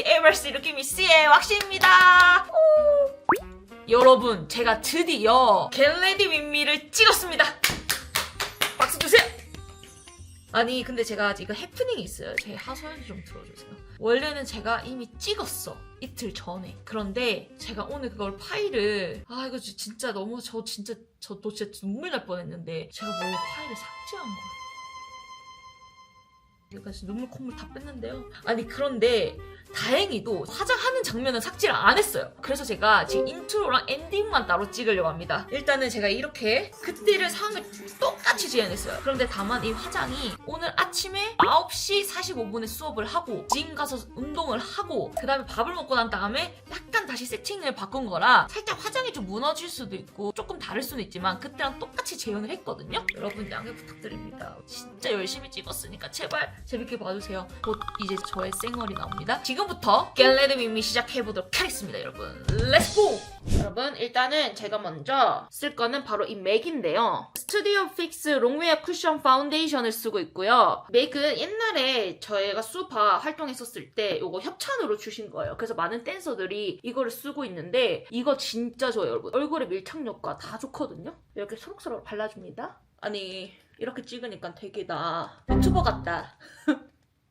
에버스 이렇게 미스의 왁시입니다. 여러분, 제가 드디어 겟레디 윗미를 찍었습니다. 박수 주세요. 아니 근데 제가 아직 이거 해프닝이 있어요. 제 하소연 좀 들어주세요. 원래는 제가 이미 찍었어, 이틀 전에. 그런데 제가 오늘 그걸 파일을 이거 진짜 너무 저 진짜 눈물 날 뻔했는데 제가 뭐 파일을 삭제한 거예요. 제가 지금 눈물 콧물 다 뺐는데요. 아니 그런데 다행히도 화장하는 장면은 삭제를 안 했어요. 그래서 제가 지금 인트로랑 엔딩만 따로 찍으려고 합니다. 일단은 제가 이렇게 그때를 상황을 똑같이 재현했어요. 그런데 다만 이 화장이 오늘 아침에 9시 45분에 수업을 하고 짐 가서 운동을 하고 그 다음에 밥을 먹고 난 다음에 약간 다시 세팅을 바꾼 거라 살짝 화장이 좀 무너질 수도 있고 조금 다를 수는 있지만 그때랑 똑같이 재현을 했거든요. 여러분 양해 부탁드립니다. 진짜 열심히 찍었으니까 제발 재밌게 봐주세요. 곧 이제 저의 쌩얼이 나옵니다. 지금부터 겟레디 윗미 시작해보도록 하겠습니다. 여러분 렛츠고! 여러분 일단은 제가 먼저 쓸 거는 바로 이 맥인데요. 스튜디오 픽스 롱웨어 쿠션 파운데이션을 쓰고 있고요. 맥은 옛날에 저희가 수파 활동했었을 때 이거 협찬으로 주신 거예요. 그래서 많은 댄서들이 이거를 쓰고 있는데 이거 진짜 좋아요. 여러분 얼굴의 밀착력과 다 좋거든요. 이렇게 소록소록 발라줍니다. 아니 이렇게 찍으니까 되게 나 유튜버 같다.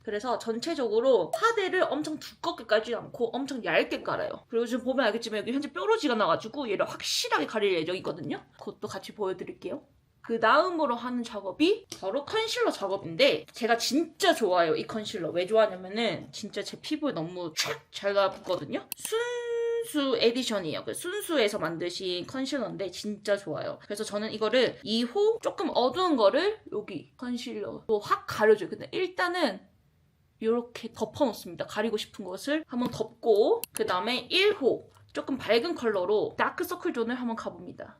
그래서 전체적으로 파데를 엄청 두껍게 깔지 않고 엄청 얇게 깔아요. 그리고 지금 보면 알겠지만 여기 현재 뾰루지가 나가지고 얘를 확실하게 가릴 예정이거든요. 그것도 같이 보여드릴게요. 그 다음으로 하는 작업이 바로 컨실러 작업인데 제가 진짜 좋아요. 이 컨실러. 왜 좋아하냐면은 진짜 제 피부에 너무 촥 잘 붙거든요. 순수 에디션이에요. 그 순수에서 만드신 컨실러인데 진짜 좋아요. 그래서 저는 이거를 2호 조금 어두운 거를 여기 컨실러로 확 가려줘요. 근데 일단은 이렇게 덮어놓습니다. 가리고 싶은 것을 한번 덮고 그 다음에 1호 조금 밝은 컬러로 다크서클 존을 한번 가봅니다.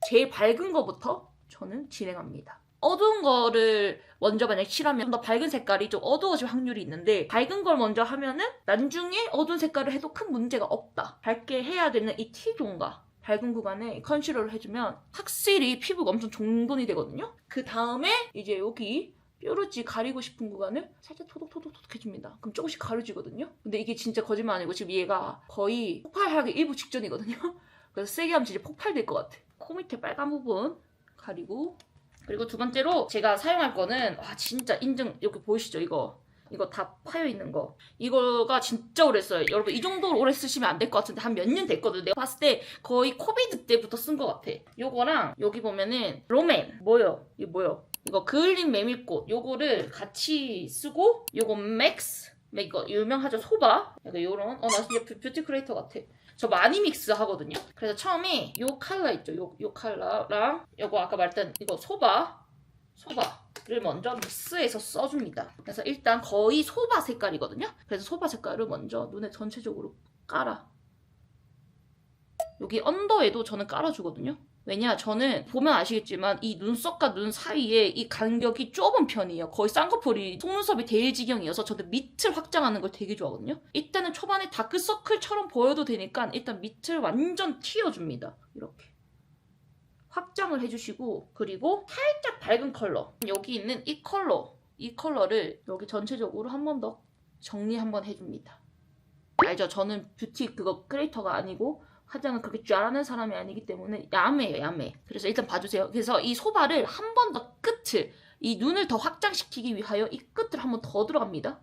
제일 밝은 거부터 저는 진행합니다. 어두운 거를 먼저 만약 칠하면 좀 더 밝은 색깔이 좀 어두워질 확률이 있는데 밝은 걸 먼저 하면은 나중에 어두운 색깔을 해도 큰 문제가 없다. 밝게 해야 되는 이 T존과 밝은 구간에 컨실러를 해주면 확실히 피부가 엄청 정돈이 되거든요. 그 다음에 이제 여기 뾰루지 가리고 싶은 구간을 살짝 토독토독 해줍니다. 그럼 조금씩 가려지거든요. 근데 이게 진짜 거짓말 아니고 지금 얘가 거의 폭발하기 일부 직전이거든요. 그래서 세게 하면 진짜 폭발될 것 같아. 코 밑에 빨간 부분 가리고 그리고 두 번째로 제가 사용할 거는 진짜 인증 여기 보이시죠? 이거 다 파여있는 거. 이거가 진짜 오래 써요. 여러분 이 정도로 오래 쓰시면 안 될 것 같은데 한 몇 년 됐거든요. 내가 봤을 때 거의 코비드 때부터 쓴 것 같아. 요거랑 여기 보면은 롬앤 이거 그을린 메밀꽃 요거를 같이 쓰고 요거 맥스 이거 유명하죠? 소바 약간 요런 나 진짜 뷰티 크리에이터 같아. 저 많이 믹스 하거든요. 그래서 처음에 요 컬러 있죠? 요 컬러랑 요거 아까 말했던 이거 소바를 먼저 믹스해서 써줍니다. 그래서 일단 거의 소바 색깔이거든요. 그래서 소바 색깔을 먼저 눈에 전체적으로 깔아. 여기 언더에도 저는 깔아주거든요. 왜냐 저는 보면 아시겠지만 이 눈썹과 눈 사이에 이 간격이 좁은 편이에요. 거의 쌍꺼풀이 속눈썹이 될 지경이어서 저는 밑을 확장하는 걸 되게 좋아하거든요. 일단은 초반에 다크서클처럼 보여도 되니까 일단 밑을 완전 튀어줍니다. 이렇게 확장을 해주시고 그리고 살짝 밝은 컬러 여기 있는 이 컬러를 여기 전체적으로 한 번 더 정리 한번 해줍니다. 알죠? 저는 뷰티 크리에이터가 아니고 화장을 그렇게 잘하는 사람이 아니기 때문에 야매예요. 그래서 일단 봐주세요. 그래서 이 소바를 한 번 더 끝을 이 눈을 더 확장시키기 위하여 이 끝을 한 번 더 들어갑니다.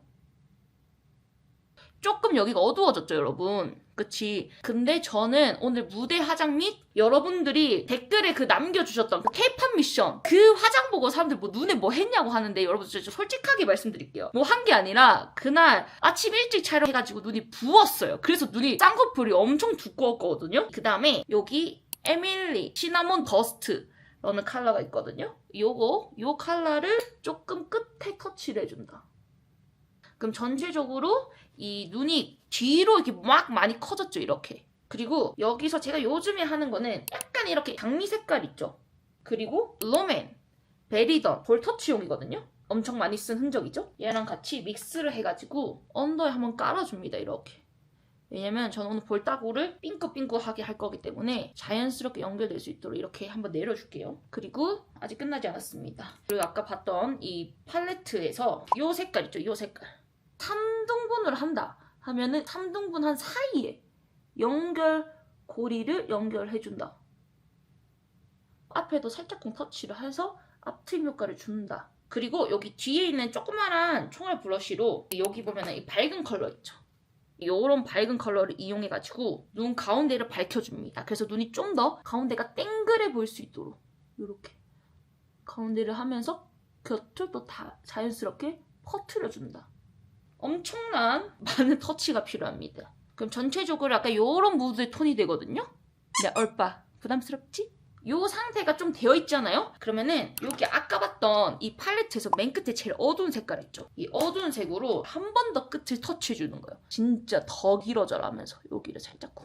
조금 여기가 어두워졌죠 여러분. 그치? 근데 저는 오늘 무대 화장 및 여러분들이 댓글에 남겨주셨던 K-팝 미션 그 화장 보고 사람들 눈에 뭐 했냐고 하는데 여러분 진짜 솔직하게 말씀드릴게요. 뭐 한 게 아니라 그날 아침 일찍 촬영해가지고 눈이 부었어요. 그래서 눈이 쌍꺼풀이 엄청 두꺼웠거든요. 그 다음에 여기 에밀리 시나몬 더스트 라는 컬러가 있거든요. 요 컬러를 조금 끝에 터치를 해준다. 그럼 전체적으로 이 눈이 뒤로 이렇게 막 많이 커졌죠, 이렇게. 그리고 여기서 제가 요즘에 하는 거는 약간 이렇게 장미 색깔 있죠. 그리고 롬앤, 베리던, 볼터치용이거든요. 엄청 많이 쓴 흔적이죠. 얘랑 같이 믹스를 해가지고 언더에 한번 깔아줍니다, 이렇게. 왜냐면 저는 오늘 볼따구를 삥긋삥긋하게 할 거기 때문에 자연스럽게 연결될 수 있도록 이렇게 한번 내려줄게요. 그리고 아직 끝나지 않았습니다. 그리고 아까 봤던 이 팔레트에서 이 색깔 있죠, 이 색깔. 3등분을 한다. 하면은 3등분 한 사이에 연결고리를 연결해준다. 앞에도 살짝쿵 터치를 해서 앞트임 효과를 준다. 그리고 여기 뒤에 있는 조그만한 총알 브러쉬로 여기 보면은 이 밝은 컬러 있죠. 요런 밝은 컬러를 이용해가지고 눈 가운데를 밝혀줍니다. 그래서 눈이 좀 더 가운데가 땡그레 보일 수 있도록 이렇게 가운데를 하면서 곁을 또 다 자연스럽게 퍼트려준다. 엄청난 많은 터치가 필요합니다. 그럼 전체적으로 약간 요런 무드의 톤이 되거든요. 네, 얼빠 부담스럽지? 요 상태가 좀 되어 있잖아요? 그러면은 여기 아까 봤던 이 팔레트에서 맨 끝에 제일 어두운 색깔 있죠? 이 어두운 색으로 한 번 더 끝을 터치해주는 거예요. 진짜 더 길어져라 하면서 여기를 살짝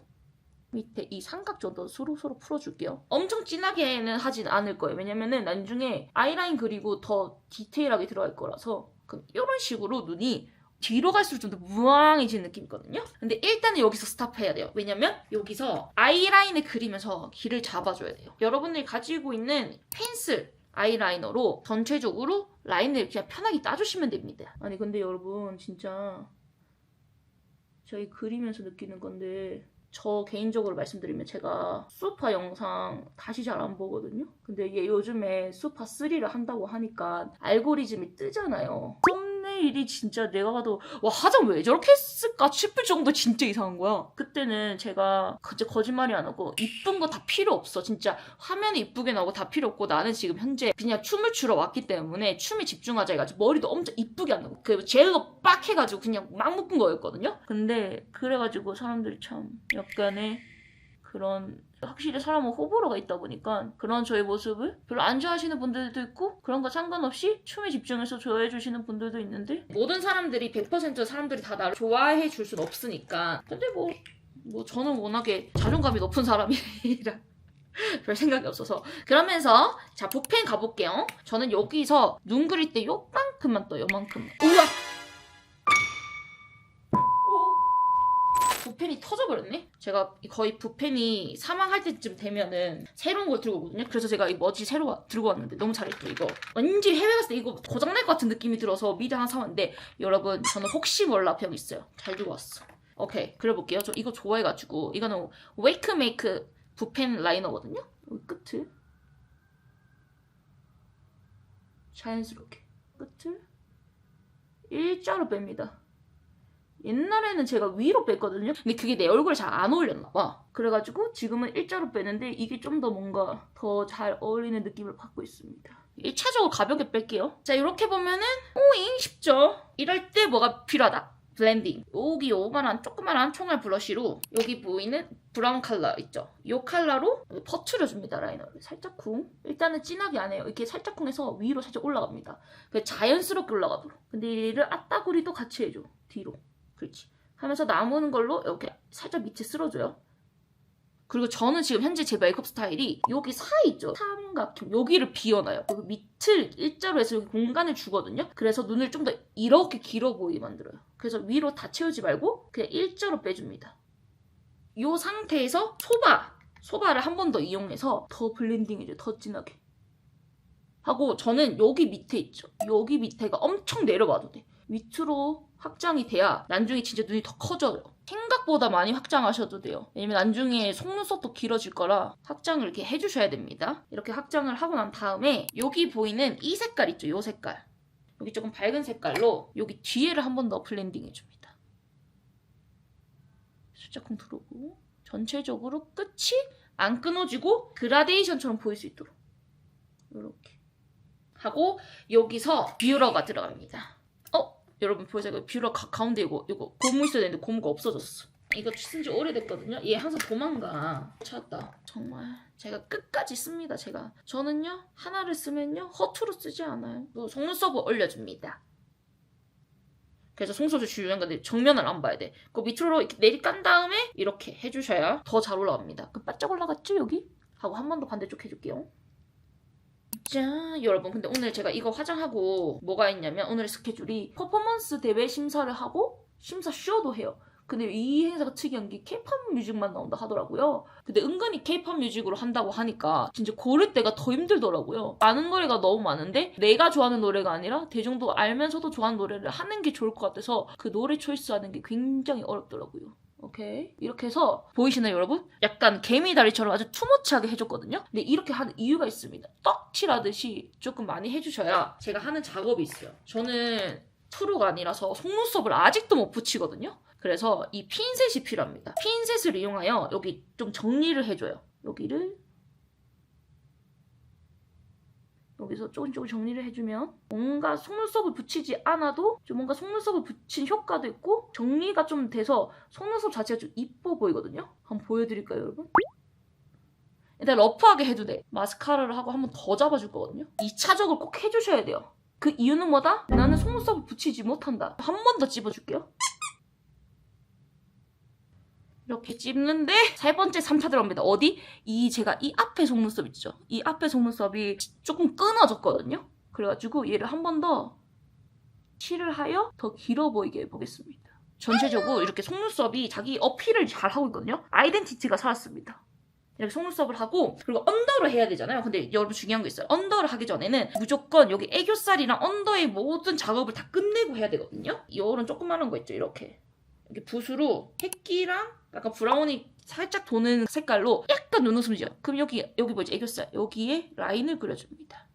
밑에 이 삼각 정도 서로 풀어줄게요. 엄청 진하게는 하진 않을 거예요. 왜냐면은 나중에 아이라인 그리고 더 디테일하게 들어갈 거라서 이런 식으로 눈이 뒤로 갈수록 좀 더 무왕해지는 느낌이거든요. 근데 일단은 여기서 스탑해야 돼요. 왜냐면 여기서 아이라인을 그리면서 길을 잡아줘야 돼요. 여러분들이 가지고 있는 펜슬 아이라이너로 전체적으로 라인을 그냥 편하게 따주시면 됩니다. 아니 근데 여러분 진짜 저희 그리면서 느끼는 건데 저 개인적으로 말씀드리면 제가 수파 영상 다시 잘 안 보거든요. 근데 얘 요즘에 수파 3를 한다고 하니까 알고리즘이 뜨잖아요. 썸네일이 진짜 내가 봐도 와 화장 왜 저렇게 했을까 싶을 정도 진짜 이상한 거야. 그때는 제가 진짜 거짓말이 안 하고 이쁜 거 다 필요 없어. 진짜 화면이 이쁘게 나오고 다 필요 없고 나는 지금 현재 그냥 춤을 추러 왔기 때문에 춤에 집중하자 해가지고 머리도 엄청 이쁘게 안 나고 그 젤로 빡 해가지고 그냥 막 묶은 거였거든요. 근데 그래가지고 사람들이 참 약간의 그런 확실히 사람은 호불호가 있다 보니까 그런 저의 모습을 별로 안 좋아하시는 분들도 있고 그런 거 상관없이 춤에 집중해서 좋아해 주시는 분들도 있는데 모든 사람들이 100% 사람들이 다 나를 좋아해 줄 순 없으니까 근데 뭐 저는 워낙에 자존감이 높은 사람이라 별 생각이 없어서 그러면서 자 붓펜 가볼게요. 저는 여기서 눈 그릴 때 요만큼만 떠요. 요만큼만. 우와! 붓펜이 터져버렸네? 제가 거의 붓펜이 사망할 때쯤 되면은 새로운 걸 들고 오거든요. 그래서 제가 이 머지 새로 들고 왔는데 너무 잘했죠 이거. 왠지 해외 갔을 때 이거 고장날 것 같은 느낌이 들어서 미리 하나 사왔는데 여러분 저는 혹시 몰라 병 있어요. 잘 들고 왔어. 오케이 그려볼게요. 저 이거 좋아해가지고 이거는 웨이크메이크 붓펜 라이너거든요. 여기 끝을 자연스럽게 끝을 일자로 뺍니다. 옛날에는 제가 위로 뺐거든요. 근데 그게 내 얼굴에 잘 안 어울렸나 봐. 그래가지고 지금은 일자로 빼는데 이게 좀 더 뭔가 더 잘 어울리는 느낌을 받고 있습니다. 1차적으로 가볍게 뺄게요. 자 이렇게 보면은 오잉 쉽죠? 이럴 때 뭐가 필요하다. 블렌딩. 여기 요만한 조그만한 총알 브러쉬로 여기 보이는 브라운 컬러 있죠? 이 컬러로 퍼트려줍니다. 라이너를 살짝 쿵. 일단은 진하게 안 해요. 이렇게 살짝 쿵해서 위로 살짝 올라갑니다. 자연스럽게 올라가도록. 근데 얘를 아따구리도 같이 해줘. 뒤로. 그렇지. 하면서 남은 걸로 이렇게 살짝 밑에 쓸어줘요. 그리고 저는 지금 현재 제 메이크업 스타일이 여기 사이 있죠? 삼각형 여기를 비워놔요. 여기 밑을 일자로 해서 여기 공간을 주거든요. 그래서 눈을 좀 더 이렇게 길어 보이게 만들어요. 그래서 위로 다 채우지 말고 그냥 일자로 빼줍니다. 이 상태에서 소바를 한 번 더 이용해서 더 블렌딩해줘요. 더 진하게. 하고 저는 여기 밑에 있죠? 여기 밑에가 엄청 내려와도 돼. 밑으로 확장이 돼야 나중에 진짜 눈이 더 커져요. 생각보다 많이 확장하셔도 돼요. 왜냐면 나중에 속눈썹도 길어질 거라 확장을 이렇게 해주셔야 됩니다. 이렇게 확장을 하고 난 다음에 여기 보이는 이 색깔 있죠? 이 색깔. 여기 조금 밝은 색깔로 여기 뒤에를 한 번 더 블렌딩 해줍니다. 살짝쿵 들어오고 전체적으로 끝이 안 끊어지고 그라데이션처럼 보일 수 있도록 이렇게 하고 여기서 뷰러가 들어갑니다. 여러분 보이세요? 뷰러 가운데 이거 고무 있어야 되는데 고무가 없어졌어. 이거 쓴 지 오래됐거든요. 얘 항상 도망가. 찾았다. 정말 제가 끝까지 씁니다. 저는요 하나를 쓰면요 허투루 쓰지 않아요. 또 속눈썹을 올려줍니다. 그래서 속눈썹이 중요한 건데 정면을 안 봐야 돼. 그 밑으로 이렇게 내리깐 다음에 이렇게 해주셔야 더 잘 올라갑니다. 그 바짝 올라갔죠 여기? 하고 한 번 더 반대쪽 해줄게요. 짠! 여러분 근데 오늘 제가 이거 화장하고 뭐가 있냐면 오늘 스케줄이 퍼포먼스 대회 심사를 하고 심사 쇼도 해요. 근데 이 행사가 특이한 게 K-팝 뮤직만 나온다 하더라고요. 근데 은근히 K-팝 뮤직으로 한다고 하니까 진짜 고를 때가 더 힘들더라고요. 아는 노래가 너무 많은데 내가 좋아하는 노래가 아니라 대중도 알면서도 좋아하는 노래를 하는 게 좋을 것 같아서 그 노래 초이스하는 게 굉장히 어렵더라고요. 오케이. 이렇게 해서 보이시나요 여러분? 약간 개미다리처럼 아주 투머치하게 해줬거든요. 근데 이렇게 하는 이유가 있습니다. 떡칠하듯이 조금 많이 해주셔야 제가 하는 작업이 있어요. 저는 프로가 아니라서 속눈썹을 아직도 못 붙이거든요. 그래서 이 핀셋이 필요합니다. 핀셋을 이용하여 여기 좀 정리를 해줘요. 여기서 조금 정리를 해주면 뭔가 속눈썹을 붙이지 않아도 좀 뭔가 속눈썹을 붙인 효과도 있고 정리가 좀 돼서 속눈썹 자체가 좀 이뻐 보이거든요. 한번 보여드릴까요 여러분? 일단 러프하게 해도 돼. 마스카라를 하고 한번 더 잡아줄 거거든요. 2차적을 꼭 해주셔야 돼요. 그 이유는 뭐다? 나는 속눈썹을 붙이지 못한다. 한 번 더 찝어줄게요. 이렇게 찝는데 3번째 3차 들어갑니다. 어디? 제가 이 앞에 속눈썹 있죠? 이 앞에 속눈썹이 조금 끊어졌거든요? 그래가지고 얘를 한 번 더 칠을 하여 더 길어 보이게 해보겠습니다. 전체적으로 이렇게 속눈썹이 자기 어필을 잘 하고 있거든요? 아이덴티티가 살았습니다. 이렇게 속눈썹을 하고 그리고 언더를 해야 되잖아요. 근데 여러분 중요한 거 있어요. 언더를 하기 전에는 무조건 여기 애교살이랑 언더의 모든 작업을 다 끝내고 해야 되거든요. 요런 조그마한 거 있죠. 이렇게 붓으로 햇기랑 약간 브라운이 살짝 도는 색깔로 약간 눈웃음이죠. 그럼 여기 뭐지? 애교살 여기에 라인을 그려줍니다.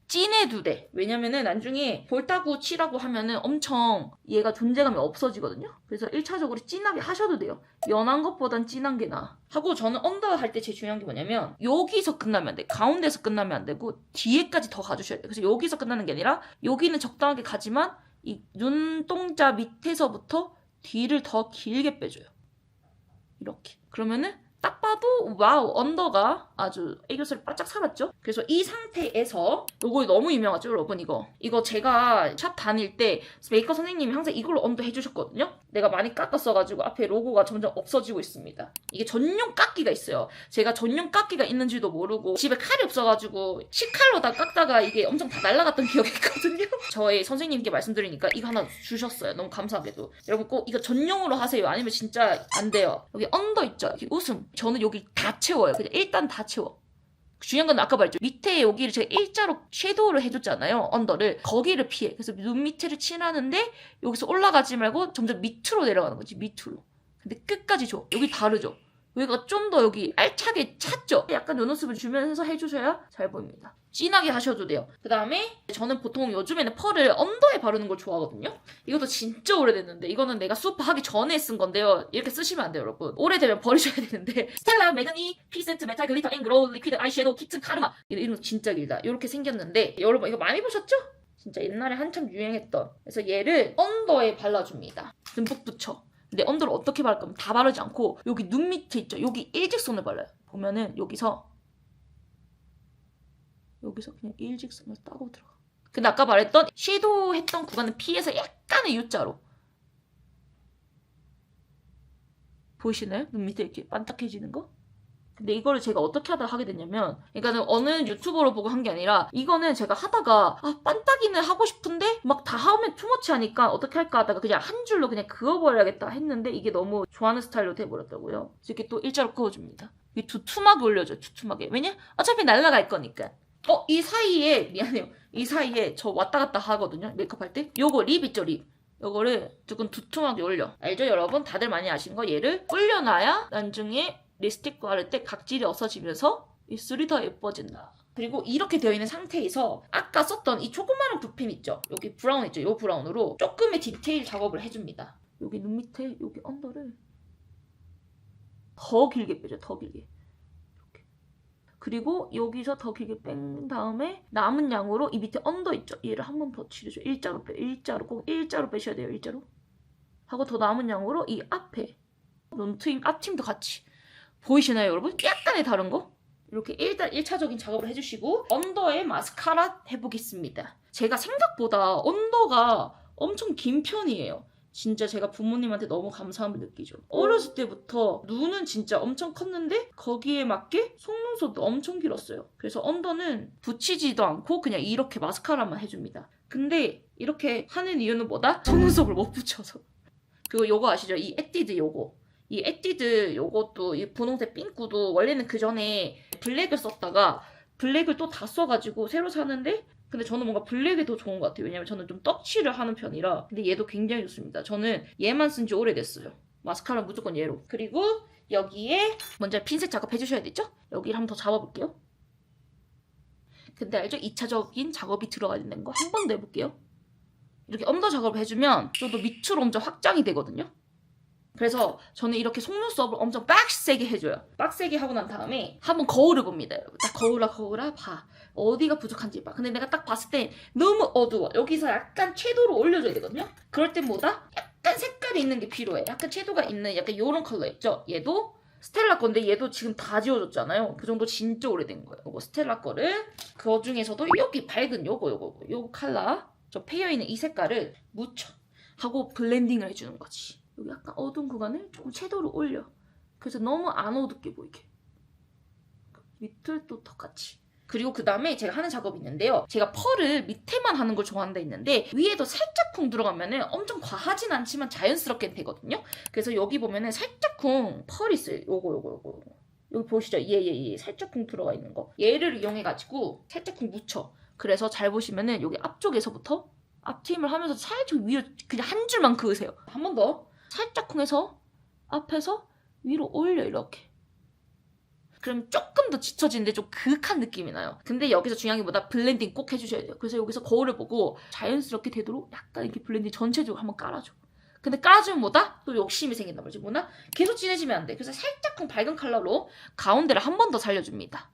진해도 돼. 왜냐면은 나중에 볼따구 칠하고 하면은 엄청 얘가 존재감이 없어지거든요. 그래서 1차적으로 진하게 하셔도 돼요. 연한 것보단 진한 게 나아. 하고 저는 언더 할 때 제일 중요한 게 뭐냐면 여기서 끝나면 안 돼. 가운데서 끝나면 안 되고 뒤에까지 더 가주셔야 돼요. 그래서 여기서 끝나는 게 아니라 여기는 적당하게 가지만 이 눈동자 밑에서부터 뒤를 더 길게 빼줘요. 이렇게. 그러면은 딱 봐도 와우 언더가 아주 애교살이 바짝 살았죠? 그래서 이 상태에서 요거 너무 유명하죠 여러분 이거 제가 샵 다닐 때 메이크업 선생님이 항상 이걸로 언더 해주셨거든요? 내가 많이 깎았어가지고 앞에 로고가 점점 없어지고 있습니다. 이게 전용 깎기가 있어요. 제가 전용 깎기가 있는지도 모르고 집에 칼이 없어가지고 식칼로 다 깎다가 이게 엄청 다 날아갔던 기억이 있거든요? 저희 선생님께 말씀드리니까 이거 하나 주셨어요. 너무 감사하게도. 여러분 꼭 이거 전용으로 하세요. 아니면 진짜 안 돼요. 여기 언더 있죠? 여기 웃음. 저는 여기 다 채워요. 그냥 일단 다 채워. 중요한 건 아까 말했죠. 밑에 여기를 제가 일자로 섀도우를 해줬잖아요. 언더를. 거기를 피해. 그래서 눈 밑에를 칠하는데 여기서 올라가지 말고 점점 밑으로 내려가는 거지. 밑으로. 근데 끝까지 줘. 여기 다르죠. 여기가 좀 더 여기 알차게 찼죠. 약간 눈웃음을 주면서 해주셔야 잘 보입니다. 진하게 하셔도 돼요. 그 다음에 저는 보통 요즘에는 펄을 언더에 바르는 걸 좋아하거든요. 이것도 진짜 오래됐는데 이거는 내가 수업 하기 전에 쓴 건데요. 이렇게 쓰시면 안 돼요 여러분. 오래되면 버리셔야 되는데 스텔라 매그니 피센트 메탈 글리터 앤 글로우 리퀴드 아이섀도우 키튼 카르마 이름 진짜 길다. 이렇게 생겼는데 여러분 이거 많이 보셨죠? 진짜 옛날에 한참 유행했던. 그래서 얘를 언더에 발라줍니다. 듬뿍 붙여. 근데 언더를 어떻게 바를 거면 다 바르지 않고 여기 눈 밑에 있죠? 여기 일직선을 발라요. 보면은 여기서 그냥 일직선을 따고 들어가. 근데 아까 말했던 섀도우 했던 구간을 피해서 약간의 U자로. 보이시나요? 눈 밑에 이렇게 반딱해지는 거? 근데 이거를 제가 어떻게 하게 됐냐면 그러니까는 어느 유튜버로 보고 한 게 아니라 이거는 제가 하다가 반딱이는 하고 싶은데 막 다 하면 투머치 하니까 어떻게 할까 하다가 그냥 한 줄로 그냥 그어버려야겠다 했는데 이게 너무 좋아하는 스타일로 돼버렸다고요. 그래서 이렇게 또 일자로 그어줍니다. 이 두툼하게 올려줘요. 두툼하게. 왜냐? 어차피 날아갈 거니까. 이 사이에 미안해요. 이 사이에 저 왔다 갔다 하거든요. 메이크업 할 때. 요거 립 있죠 립. 요거를 조금 두툼하게 올려. 알죠 여러분? 다들 많이 아시는 거. 얘를 올려놔야 나중에 립스틱 바를 때 각질이 없어지면서 입술이 더 예뻐진다. 그리고 이렇게 되어 있는 상태에서 아까 썼던 이 조그마한 붓펜 있죠? 여기 브라운 있죠? 이 브라운으로 조금의 디테일 작업을 해줍니다. 여기 눈 밑에 여기 언더를 더 길게 빼줘. 더 길게. 이렇게. 그리고 여기서 더 길게 뺀 다음에 남은 양으로 이 밑에 언더 있죠? 얘를 한 번 더 칠해줘. 일자로 빼. 일자로. 꼭 일자로 빼셔야 돼요. 일자로. 하고 더 남은 양으로 이 앞에 눈트임, 앞팀도 같이. 보이시나요 여러분? 약간의 다른 거? 이렇게 일단 1차적인 작업을 해주시고 언더에 마스카라 해보겠습니다. 제가 생각보다 언더가 엄청 긴 편이에요. 진짜 제가 부모님한테 너무 감사함을 느끼죠. 어렸을 때부터 눈은 진짜 엄청 컸는데 거기에 맞게 속눈썹도 엄청 길었어요. 그래서 언더는 붙이지도 않고 그냥 이렇게 마스카라만 해줍니다. 근데 이렇게 하는 이유는 뭐다? 속눈썹을 못 붙여서. 그리고 요거 아시죠? 이 에뛰드 요거. 이 에뛰드 요것도 이 분홍색 핑크도 원래는 그 전에 블랙을 썼다가 블랙을 또 다 써가지고 새로 사는데 근데 저는 뭔가 블랙이 더 좋은 것 같아요. 왜냐면 저는 좀 떡칠을 하는 편이라. 근데 얘도 굉장히 좋습니다. 저는 얘만 쓴 지 오래됐어요. 마스카라 무조건 얘로. 그리고 여기에 먼저 핀셋 작업 해주셔야 되죠? 여기를 한번 더 잡아볼게요. 근데 알죠? 2차적인 작업이 들어가야 된다는 거 한 번 더 해볼게요. 이렇게 엄더 작업을 해주면 좀 더 밑으로 엄청 확장이 되거든요. 그래서 저는 이렇게 속눈썹을 엄청 빡세게 해줘요. 빡세게 하고 난 다음에 한번 거울을 봅니다. 여러분. 딱 거울아 봐. 어디가 부족한지 봐. 근데 내가 딱 봤을 때 너무 어두워. 여기서 약간 채도를 올려줘야 되거든요. 그럴 때보다 약간 색깔이 있는 게 필요해. 약간 채도가 있는 약간 요런 컬러 있죠. 얘도 스텔라 건데 얘도 지금 다 지워졌잖아요. 그 정도 진짜 오래된 거예요. 요거 스텔라 거를 그 중에서도 여기 밝은 요거 컬러 저 패여있는 이 색깔을 묻혀 하고 블렌딩을 해주는 거지. 여기 약간 어두운 구간을 조금 채도를 올려. 그래서 너무 안 어둡게 보이게. 밑을 또 똑같이. 그리고 그 다음에 제가 하는 작업이 있는데요. 제가 펄을 밑에만 하는 걸 좋아한다 했는데 위에도 살짝쿵 들어가면은 엄청 과하진 않지만 자연스럽게 되거든요. 그래서 여기 보면은 살짝쿵 펄이 있어요. 요거. 여기 보시죠? 얘 살짝쿵 들어가 있는 거. 얘를 이용해가지고 살짝쿵 묻혀. 그래서 잘 보시면은 여기 앞쪽에서부터 앞트임을 하면서 살짝 위로 그냥 한 줄만 그으세요. 한 번 더. 살짝쿵 해서 앞에서 위로 올려 이렇게. 그럼 조금 더 짙어지는데 좀 그윽한 느낌이 나요. 근데 여기서 중요한 게 뭐다? 블렌딩 꼭 해주셔야 돼요. 그래서 여기서 거울을 보고 자연스럽게 되도록 약간 이렇게 블렌딩 전체적으로 한번 깔아줘. 근데 깔아주면 뭐다? 또 욕심이 생긴단 말이지. 뭐나? 계속 진해지면 안 돼. 그래서 살짝쿵 밝은 컬러로 가운데를 한 번 더 살려줍니다.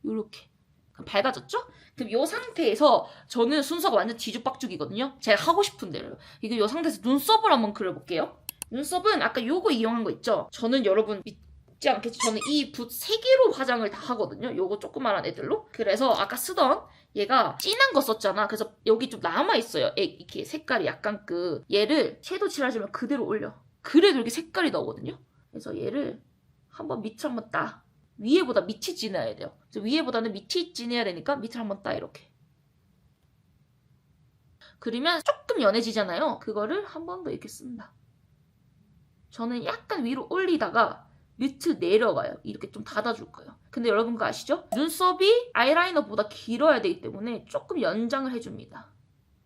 요렇게. 그럼 밝아졌죠? 그럼 이 상태에서 저는 순서가 완전 뒤죽박죽이거든요. 제가 하고 싶은 대로. 이거 이 상태에서 눈썹을 한번 그려볼게요. 눈썹은 아까 요거 이용한 거 있죠? 저는 여러분 믿지 않겠지? 저는 이 붓 3개로 화장을 다 하거든요. 요거 조그만한 애들로. 그래서 아까 쓰던 얘가 진한 거 썼잖아. 그래서 여기 좀 남아있어요. 이렇게 색깔이 약간 얘를 섀도우 칠해주면 그대로 올려. 그래도 이렇게 색깔이 나오거든요. 그래서 얘를 한번 밑을 한번 따. 위에보다 밑이 진해야 돼요. 그래서 위에보다는 밑이 진해야 되니까 밑을 한번 따 이렇게. 그러면 조금 연해지잖아요. 그거를 한 번 더 이렇게 쓴다. 저는 약간 위로 올리다가 밑을 내려가요. 이렇게 좀 닫아줄 거예요. 근데 여러분 그거 아시죠? 눈썹이 아이라이너보다 길어야 되기 때문에 조금 연장을 해줍니다.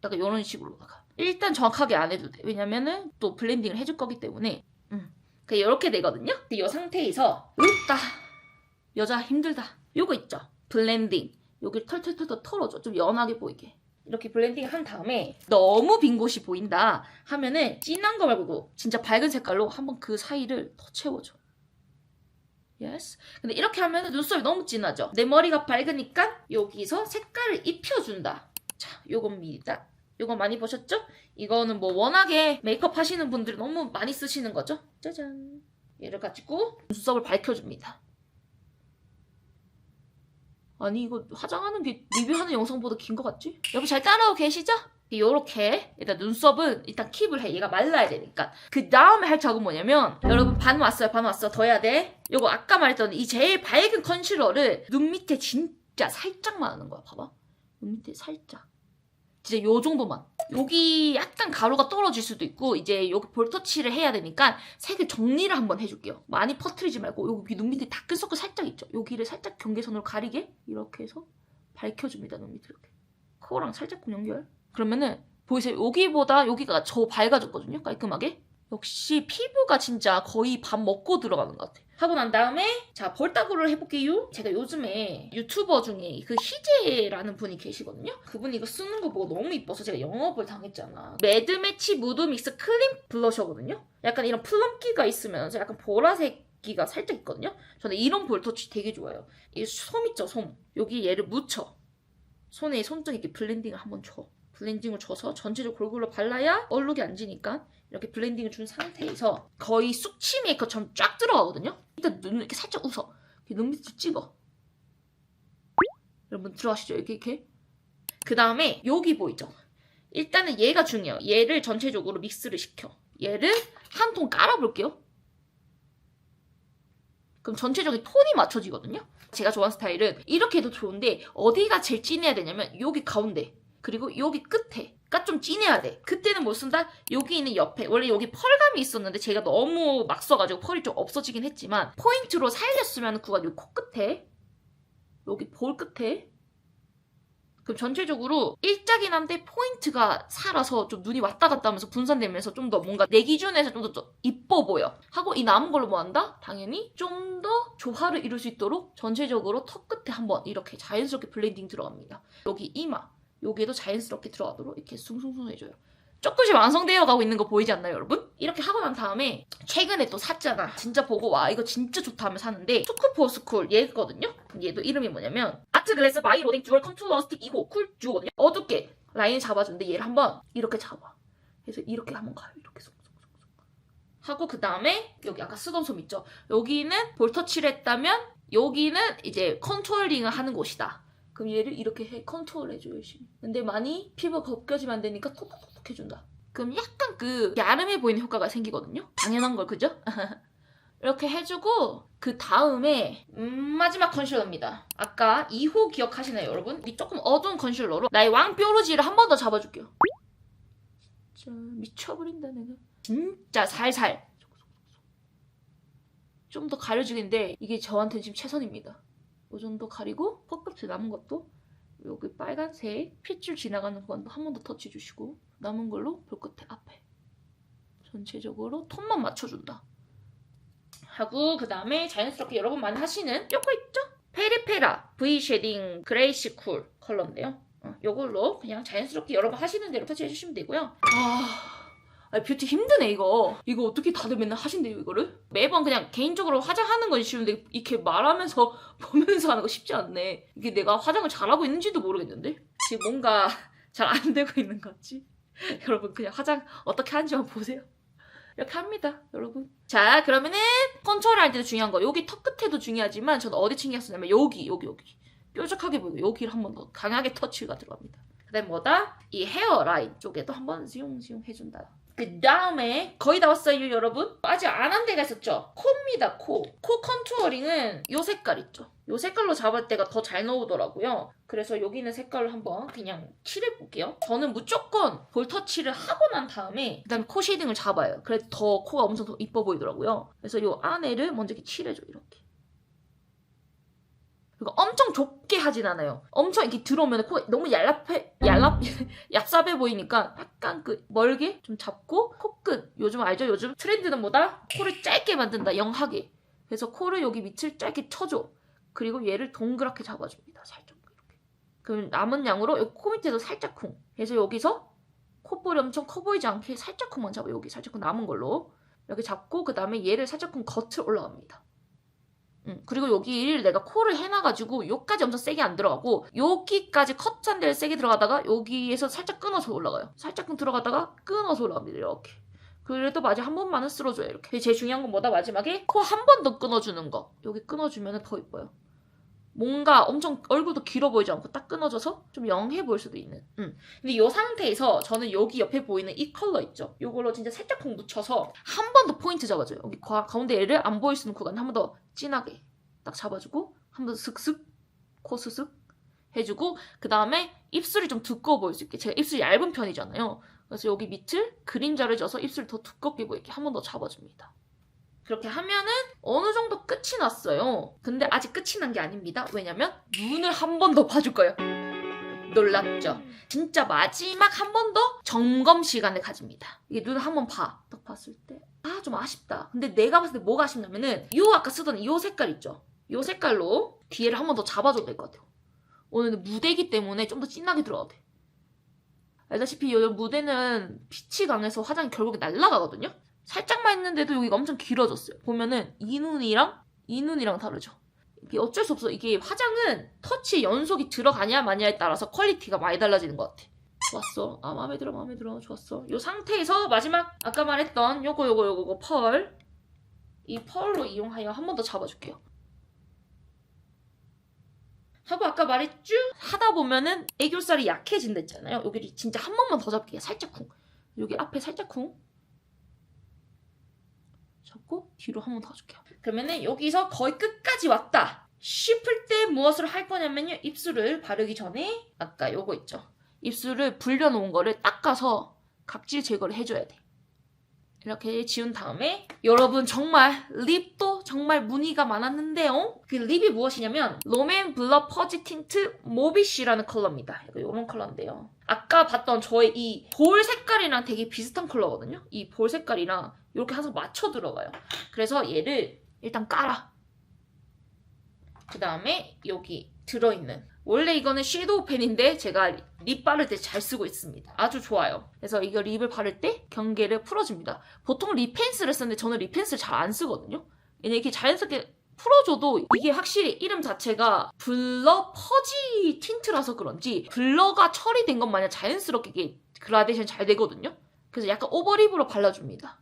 약간 이런 식으로다가. 일단 정확하게 안 해도 돼. 왜냐면은 또 블렌딩을 해줄 거기 때문에. 이렇게 되거든요. 이 상태에서 으따 여자 힘들다. 요거 있죠? 블렌딩. 여기를 털털털 털어줘. 좀 연하게 보이게. 이렇게 블렌딩 한 다음에 너무 빈 곳이 보인다 하면은 진한 거 말고 진짜 밝은 색깔로 한번 그 사이를 더 채워줘. 예스. 근데 이렇게 하면 눈썹이 너무 진하죠? 내 머리가 밝으니까 여기서 색깔을 입혀준다. 자, 요겁니다. 요거 많이 보셨죠? 이거는 뭐 워낙에 메이크업 하시는 분들이 너무 많이 쓰시는 거죠? 짜잔. 얘를 가지고 눈썹을 밝혀줍니다. 아니 이거 화장하는 게 리뷰하는 영상보다 긴 것 같지? 여러분 잘 따라오고 계시죠? 요렇게 일단 눈썹은 일단 킵을 해. 얘가 말라야 되니까. 그 다음에 할 작업은 뭐냐면 여러분 반 왔어요. 더 해야 돼. 요거 아까 말했던 이 제일 밝은 컨실러를 눈 밑에 진짜 살짝만 하는 거야. 봐봐. 눈 밑에 살짝. 진짜 요 정도만. 여기 약간 가루가 떨어질 수도 있고 이제 여기 볼터치를 해야 되니까 색을 정리를 한번 해줄게요. 많이 퍼뜨리지 말고 여기 눈 밑에 다크서클 살짝 있죠? 여기를 살짝 경계선으로 가리게 이렇게 해서 밝혀줍니다. 눈 밑에 이렇게. 코랑 살짝 연결. 그러면은 보이세요? 여기보다 여기가 더 밝아졌거든요. 깔끔하게. 역시 피부가 진짜 거의 밥 먹고 들어가는 것 같아. 하고 난 다음에 자 볼따구를 해볼게요. 제가 요즘에 유튜버 중에 그 희재라는 분이 계시거든요. 그분이 이거 쓰는 거 보고 너무 이뻐서 제가 영업을 당했잖아. 매드매치 무드 믹스 클린 블러셔거든요. 약간 이런 플럼기가 있으면서 약간 보라색기가 살짝 있거든요. 저는 이런 볼터치 되게 좋아해요. 이 솜 있죠, 솜. 여기 얘를 묻혀. 손에 손등 이렇게 블렌딩을 한번 줘. 블렌딩을 줘서 전체적으로 골고루 발라야 얼룩이 안 지니까 이렇게 블렌딩을 준 상태에서 거의 숙취 메이크업처럼 쫙 들어가거든요. 일단 눈을 이렇게 살짝 웃어. 이렇게 눈 밑을 찍어. 여러분 들어가시죠? 이렇게. 그 다음에 여기 보이죠? 일단은 얘가 중요해요. 얘를 전체적으로 믹스를 시켜. 얘를 한 통 깔아볼게요. 그럼 전체적인 톤이 맞춰지거든요. 제가 좋아하는 스타일은 이렇게 해도 좋은데 어디가 제일 진해야 되냐면 여기 가운데 그리고 여기 끝에 그러니까 좀 진해야 돼. 그때는 뭘 쓴다? 여기 있는 옆에 원래 여기 펄감이 있었는데 제가 너무 막 써가지고 펄이 좀 없어지긴 했지만 포인트로 살렸으면 그거 여기 코끝에 여기 볼 끝에 그럼 전체적으로 일자긴 한데 포인트가 살아서 좀 눈이 왔다 갔다 하면서 분산되면서 좀 더 뭔가 내 기준에서 좀 더 이뻐 보여. 하고 이 남은 걸로 뭐 한다? 당연히 좀 더 조화를 이룰 수 있도록 전체적으로 턱 끝에 한번 이렇게 자연스럽게 블렌딩 들어갑니다. 여기 이마, 여기에도 자연스럽게 들어가도록 이렇게 숭숭숭 해줘요. 조금씩 완성되어 가고 있는 거 보이지 않나요, 여러분? 이렇게 하고 난 다음에 최근에 또 샀잖아. 진짜 보고 와 이거 진짜 좋다 하면 샀는데 스쿨포스쿨 얘거든요. 얘도 이름이 뭐냐면 아트글래스 바이 로딩 듀얼 컨투러 스틱 2호 쿨 듀오거든요. 어둡게 라인 잡아주는데 얘를 한번 이렇게 잡아. 그래서 이렇게 한번 가요. 이렇게 송송송송 하고 그 다음에 여기 아까 쓰던 솜 있죠? 여기는 볼터치를 했다면 여기는 이제 컨투어링을 하는 곳이다. 그럼 얘를 이렇게 컨투어를 해줘 열심히. 근데 많이 피부가 벗겨지면 안 되니까 톡톡톡 해준다. 그럼 약간 그 야름해 보이는 효과가 생기거든요. 당연한 걸 그죠? 이렇게 해주고 그 다음에 마지막 컨실러입니다. 아까 2호 기억하시나요 여러분? 이 조금 어두운 컨실러로 나의 왕뾰루지를 한 번 더 잡아줄게요. 진짜 미쳐버린다 내가. 진짜 살살 좀 더 가려주겠는데 이게 저한테는 지금 최선입니다. 이 정도 가리고 코끝에 남은 것도 여기 빨간색 핏줄 지나가는 구간도 한 번 더 터치 주시고 남은 걸로 볼끝에 앞에 전체적으로 톤만 맞춰준다. 하고 그 다음에 자연스럽게 여러분 많이 하시는 요거 있죠? 페리페라 V 쉐딩 그레이시 쿨 컬러인데요. 요걸로 그냥 자연스럽게 여러분 하시는 대로 터치해주시면 되고요. 뷰티 힘드네 이거 어떻게 다들 맨날 하신대요 이거를? 매번 그냥 개인적으로 화장하는 건 쉬운데 이렇게 말하면서 보면서 하는 거 쉽지 않네. 이게 내가 화장을 잘하고 있는지도 모르겠는데 지금 뭔가 잘 안 되고 있는 것 같지? 여러분 그냥 화장 어떻게 하는지만 보세요. 이렇게 합니다 여러분. 자 그러면은 컨투어를 할 때도 중요한 거 여기 턱 끝에도 중요하지만 저는 어디 신경 쓰냐면 여기 뾰족하게 보이고 여기를 한 번 더 강하게 터치가 들어갑니다. 그 다음에 뭐다? 이 헤어라인 쪽에도 한번 지용지용 해준다. 그 다음에 거의 다 왔어요 여러분. 아직 안 한 데가 있었죠? 코입니다. 코 컨투어링은 요 색깔 있죠? 요 색깔로 잡을 때가 더 잘 나오더라고요. 그래서 여기 있는 색깔로 한번 그냥 칠해볼게요. 저는 무조건 볼 터치를 하고 난 다음에 그 다음에 코 쉐딩을 잡아요. 그래서 더 코가 엄청 더 이뻐 보이더라고요. 그래서 요 안에를 먼저 이렇게 칠해줘 이렇게. 그리고 엄청 좁게 하진 않아요. 엄청 이렇게 들어오면 코가 너무 얍삽해 보이니까 약간 그 멀게 좀 잡고 코끝 요즘 알죠? 요즘 트렌드는 뭐다? 코를 짧게 만든다. 영하게. 그래서 코를 여기 밑을 짧게 쳐줘. 그리고 얘를 동그랗게 잡아줍니다. 살짝 이렇게. 그럼 남은 양으로 여기 코 밑에도 살짝 쿵. 그래서 여기서 콧볼이 엄청 커 보이지 않게 살짝 쿵만 잡아. 여기 살짝 쿵 남은 걸로 이렇게 잡고 그 다음에 얘를 살짝 쿵 겉을 올라갑니다. 그리고 여기를 내가 코를 해놔가지고 여기까지 엄청 세게 안 들어가고 여기까지 컷한 데를 세게 들어가다가 여기에서 살짝 끊어서 올라가요. 살짝 들어가다가 끊어서 올라갑니다. 이렇게. 그래도 마지막 한 번만은 쓸어줘요. 이렇게. 제일 중요한 건 뭐다? 마지막에 코 한 번 더 끊어주는 거. 여기 끊어주면 더 이뻐요. 뭔가 엄청 얼굴도 길어 보이지 않고 딱 끊어져서 좀 영해 보일 수도 있는. 근데 이 상태에서 저는 여기 옆에 보이는 이 컬러 있죠? 이걸로 진짜 살짝 콩 묻혀서 한 번 더 포인트 잡아줘요. 여기 가운데 얘를 안 보일 수 있는 구간 한 번 더 진하게 딱 잡아주고 한 번 더 슥슥 코 슥슥 해주고 그 다음에 입술이 좀 두꺼워 보일 수 있게 제가 입술이 얇은 편이잖아요. 그래서 여기 밑을 그림자를 줘서 입술을 더 두껍게 보이게 한 번 더 잡아줍니다. 그렇게 하면은 어느 정도 끝이 났어요. 근데 아직 끝이 난 게 아닙니다. 왜냐면 눈을 한 번 더 봐줄 거예요. 놀랍죠? 진짜 마지막 한 번 더 점검 시간을 가집니다. 이게 눈을 한 번 봐. 딱 봤을 때 좀 아쉽다. 근데 내가 봤을 때 뭐가 아쉽냐면은 요 아까 쓰던 요 색깔 있죠? 요 색깔로 뒤에를 한 번 더 잡아줘도 될 것 같아요. 오늘은 무대이기 때문에 좀 더 진하게 들어가도 돼. 알다시피 이 무대는 빛이 강해서 화장이 결국에 날아가거든요? 살짝만 했는데도 여기가 엄청 길어졌어요. 보면은 이 눈이랑 다르죠? 이게 어쩔 수 없어. 이게 화장은 터치 연속이 들어가냐 마냐에 따라서 퀄리티가 많이 달라지는 것 같아. 좋았어. 마음에 들어. 좋았어. 이 상태에서 마지막 아까 말했던 요거 펄. 이 펄로 이용하여 한 번 더 잡아줄게요. 하고 아까 말했죠? 하다 보면은 애교살이 약해진다 했잖아요. 여기를 진짜 한 번만 더 잡게요. 살짝 쿵. 여기 앞에 살짝 쿵. 잡고 뒤로 한 번 더 줄게요. 그러면은 여기서 거의 끝까지 왔다 싶을 때 무엇을 할 거냐면요. 입술을 바르기 전에 아까 요거 있죠. 입술을 불려놓은 거를 닦아서 각질 제거를 해줘야 돼. 이렇게 지운 다음에 여러분 정말 립도 정말 문의가 많았는데요. 그 립이 무엇이냐면 롬앤 블러 퍼지 틴트 모비쉬라는 컬러입니다. 이런 컬러인데요. 아까 봤던 저의 이 볼 색깔이랑 되게 비슷한 컬러거든요. 이 볼 색깔이랑 이렇게 항상 맞춰 들어가요. 그래서 얘를 일단 깔아. 그 다음에 여기 들어있는 원래 이거는 섀도우 펜인데 제가 립 바를 때 잘 쓰고 있습니다. 아주 좋아요. 그래서 이거 립을 바를 때 경계를 풀어줍니다. 보통 립 펜슬을 쓰는데 저는 립 펜슬 잘 안 쓰거든요. 얘는 이렇게 자연스럽게 풀어줘도 이게 확실히 이름 자체가 블러 퍼지 틴트라서 그런지 블러가 처리된 것 마냥 자연스럽게 이게 그라데이션 잘 되거든요. 그래서 약간 오버립으로 발라줍니다.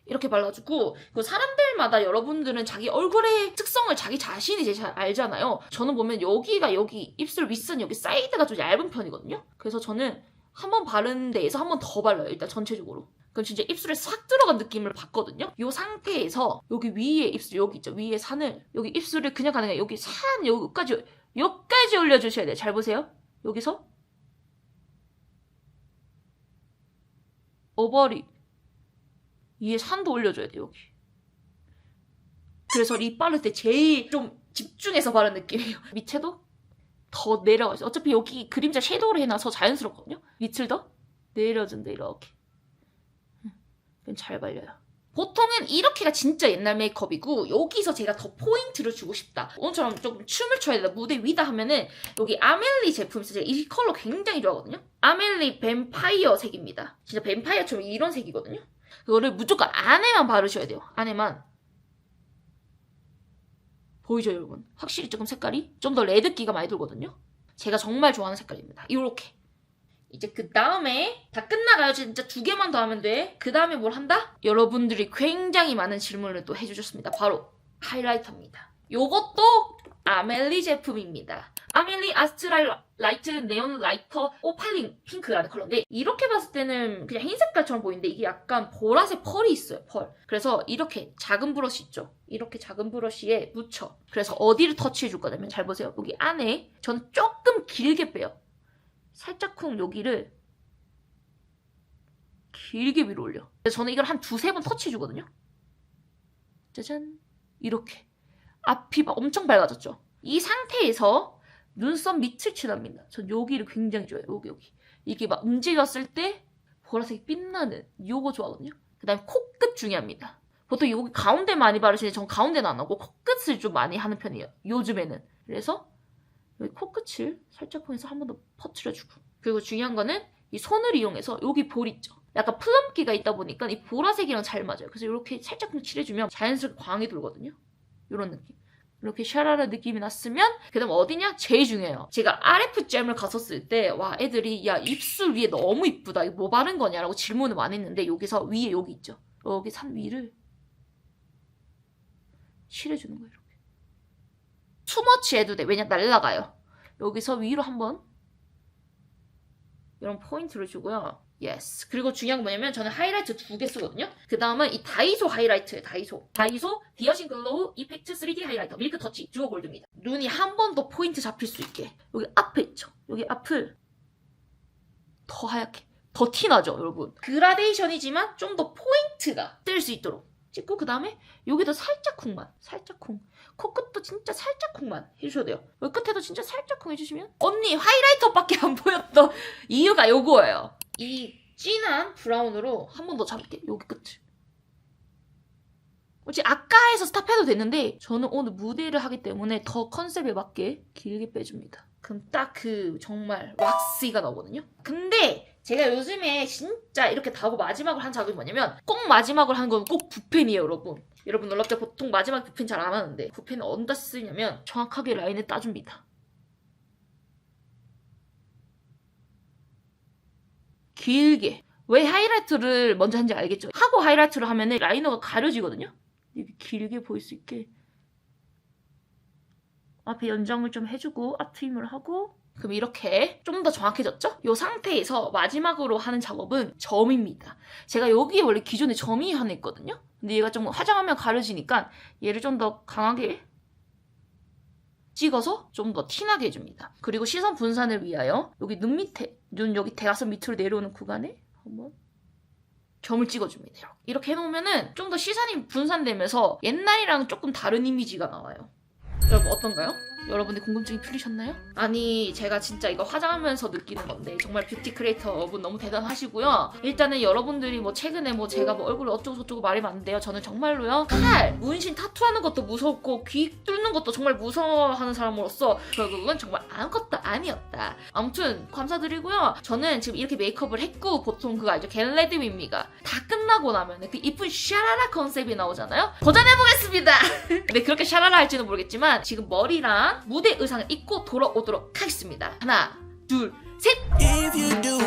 이렇게 발라주고 그 사람들마다 여러분들은 자기 얼굴의 특성을 자기 자신이 제일 잘 알잖아요. 저는 보면 여기가 여기 입술 윗선 여기 사이드가 좀 얇은 편이거든요. 그래서 저는 한 번 바른 데에서 한 번 더 발라요. 일단 전체적으로. 그럼 진짜 입술에 싹 들어간 느낌을 받거든요. 이 상태에서 여기 위에 입술 여기 있죠. 위에 산을 여기 입술을 그냥 가는 게 여기 산 여기까지 올려주셔야 돼요. 잘 보세요. 여기서 오버립 위에 산도 올려줘야 돼 여기. 그래서 립 바를 때 제일 좀 집중해서 바른 느낌이에요. 밑에도 더 내려가죠. 어차피 여기 그림자 섀도우를 해놔서 자연스럽거든요. 밑을 더 내려준다 이렇게. 그럼 잘 발려요. 보통은 이렇게가 진짜 옛날 메이크업이고 여기서 제가 더 포인트를 주고 싶다. 오늘처럼 조금 춤을 춰야 된다. 무대 위다 하면은 여기 아멜리 제품 있어요. 제가 이 컬러 굉장히 좋아하거든요. 아멜리 뱀파이어 색입니다. 진짜 뱀파이어처럼 이런 색이거든요. 그거를 무조건 안에만 바르셔야 돼요. 안에만. 보이죠 여러분? 확실히 조금 색깔이 좀 더 레드기가 많이 돌거든요. 제가 정말 좋아하는 색깔입니다. 이렇게. 이제 그 다음에 다 끝나가요. 진짜 2개만 더 하면 돼. 그 다음에 뭘 한다? 여러분들이 굉장히 많은 질문을 또 해주셨습니다. 바로 하이라이터입니다. 요것도 아멜리 제품입니다. 아멜리 아스트라이트 네온 라이터 오팔링 핑크라는 컬러인데 이렇게 봤을 때는 그냥 흰 색깔처럼 보이는데 이게 약간 보라색 펄이 있어요. 펄. 그래서 이렇게 작은 브러쉬 있죠. 이렇게 작은 브러쉬에 묻혀. 그래서 어디를 터치해 줄 거냐면 잘 보세요. 여기 안에 저는 조금 길게 빼요. 살짝 쿵 여기를 길게 위로 올려. 그래서 저는 이걸 한 2-3번 터치해 주거든요. 짜잔. 이렇게. 앞이 막 엄청 밝아졌죠. 이 상태에서 눈썹 밑을 칠합니다. 전 여기를 굉장히 좋아해요. 여기. 이게 막 움직였을 때 보라색이 빛나는 요거 좋아하거든요. 그 다음에 코끝 중요합니다. 보통 여기 가운데 많이 바르시는데 전 가운데는 안 하고 코끝을 좀 많이 하는 편이에요. 요즘에는. 그래서 여기 코끝을 살짝 포인해서 한 번 더 퍼뜨려주고. 그리고 중요한 거는 이 손을 이용해서 여기 볼 있죠. 약간 플럼기가 있다 보니까 이 보라색이랑 잘 맞아요. 그래서 이렇게 살짝 칠해주면 자연스럽게 광이 돌거든요. 이런 느낌. 이렇게 샤라라 느낌이 났으면 그 다음 어디냐? 제일 중요해요. 제가 RFGM을 갔었을 때 와 애들이 야 입술 위에 너무 이쁘다. 이거 뭐 바른 거냐라고 질문을 많이 했는데 여기서 위에 여기 있죠. 여기 산 위를 칠해주는 거예요. 이렇게. 투머치 해도 돼. 왜냐 날라가요. 여기서 위로 한번 이런 포인트를 주고요. 예스. 그리고 중요한 건 뭐냐면 저는 하이라이트 2개 쓰거든요. 그 다음은 이 다이소 하이라이트예요. 다이소 디어싱 글로우 이펙트 3D 하이라이터 밀크 터치 듀오 골드입니다. 눈이 한 번 더 포인트 잡힐 수 있게 여기 앞에 있죠. 여기 앞을 더 하얗게 더 티나죠 여러분. 그라데이션이지만 좀 더 포인트가 뜰 수 있도록 찍고 그 다음에 여기도 살짝 쿵만 살짝 쿵 코끝도 진짜 살짝 쿵만 해주셔야 돼요. 여기 끝에도 진짜 살짝 쿵 해주시면 언니 하이라이터밖에 안 보였던 이유가 요거예요. 이 진한 브라운으로 한 번 더 잡을게요. 여기 끝을. 혹시 아까에서 스탑해도 됐는데 저는 오늘 무대를 하기 때문에 더 컨셉에 맞게 길게 빼줍니다. 그럼 딱 그 정말 왁시가 나오거든요. 근데 제가 요즘에 진짜 이렇게 다 하고 마지막으로 한 작업이 뭐냐면 꼭 마지막으로 하는 건 꼭 붓펜이에요 여러분. 여러분 놀랍죠? 보통 마지막 붓펜 잘 안 하는데 붓펜은 어디다 쓰냐면 정확하게 라인을 따줍니다. 길게. 왜 하이라이트를 먼저 하는지 알겠죠? 하고 하이라이트를 하면 라이너가 가려지거든요. 이렇게 길게 보일 수 있게 앞에 연장을 좀 해주고 앞 트임을 하고 그럼 이렇게 좀 더 정확해졌죠? 이 상태에서 마지막으로 하는 작업은 점입니다. 제가 여기에 원래 기존에 점이 하나 있거든요. 근데 얘가 좀 화장하면 가려지니까 얘를 좀 더 강하게 찍어서 좀 더 티나게 해줍니다. 그리고 시선 분산을 위하여 여기 눈 밑에, 눈 여기 대각선 밑으로 내려오는 구간에 한번 점을 찍어줍니다. 이렇게 해놓으면은 좀 더 시선이 분산되면서 옛날이랑 조금 다른 이미지가 나와요. 여러분 어떤가요? 여러분의 궁금증이 풀리셨나요? 아니 제가 진짜 이거 화장하면서 느끼는 건데 정말 뷰티 크리에이터 여러분 너무 대단하시고요. 일단은 여러분들이 뭐 최근에 뭐 제가 뭐 얼굴 어쩌고 저쩌고 말이 많은데요. 저는 정말로요. 칼, 문신 타투하는 것도 무섭고 귀 뚫는 것도 정말 무서워하는 사람으로서 결국은 정말 아무것도 아니었다. 아무튼 감사드리고요. 저는 지금 이렇게 메이크업을 했고 보통 그거 알죠? 겟레디 윗미가 다 끝나고 나면 그 이쁜 샤라라 컨셉이 나오잖아요. 도전해보겠습니다. 근데 그렇게 샤라라 할지는 모르겠지만 지금 머리랑 무대 의상을 입고 돌아오도록 하겠습니다. 하나, 둘, 셋! If you do